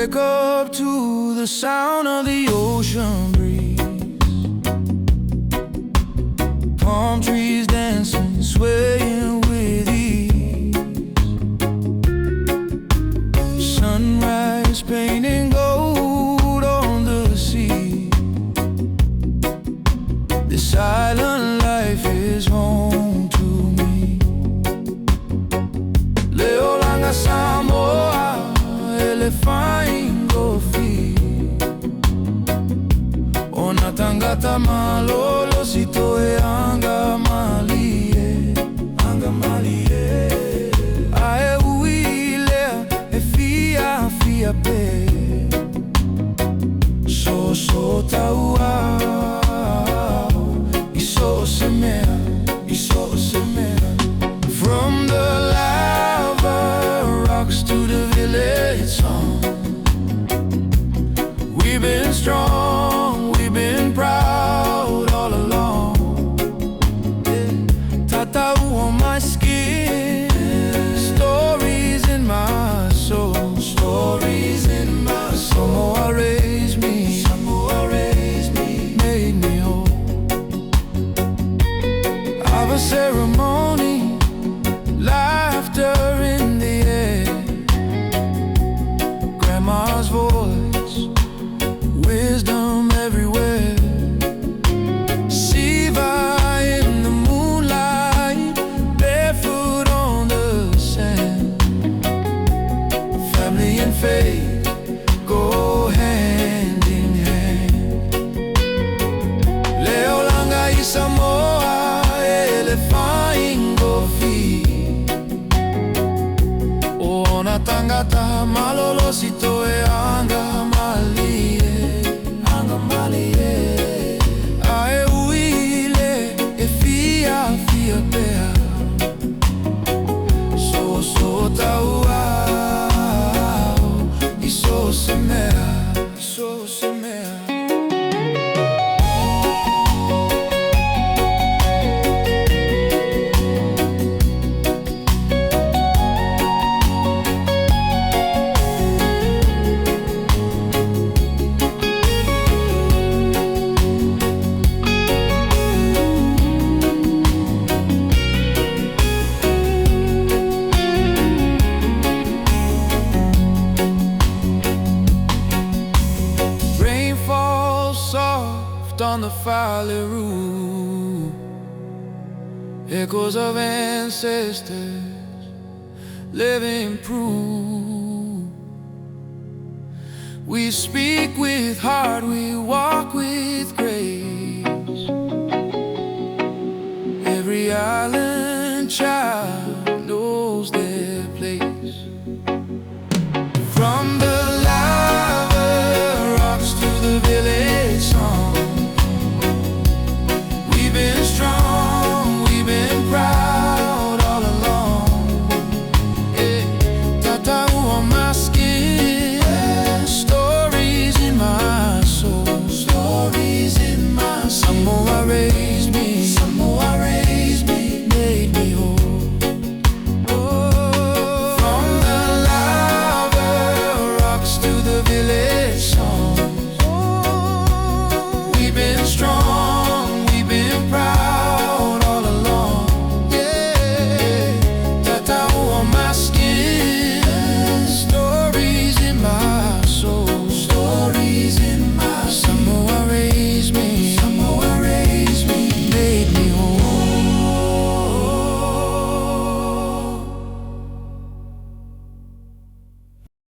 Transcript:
Wake up to the sound of the ocean breeze, palm trees dancing, swaying with ease. Sunrise painting gold on the sea. This island life is home to me. Leo langa Samoa, elefango fi. Ona tangata malolo sitoe anga malie, anga malie. Ae uile e fia fia pe. So taua, iso semea, iso semea. From the lava rocks to the village song, we've been strong, we've been proud all along. Tatau on my skin, stories in my soul, stories in my soul. Samoa raised me, Samoa raised me, made me whole. Of a ceremony, laughter in the air, grandma's voice, wisdom everywhere. Siva in the moonlight, barefoot on the sand. Family and faith go hand in hand. Leo langa I Samoa, elefango fi. Ona tangata malolo sitoe anga malie, anga malie. Ae uile e fia fia pea. So taua, iso semea, iso semea. On the valley roof, echoes of ancestors, living proof. We speak with heart, we walk with grace. Every island child knows their place. From the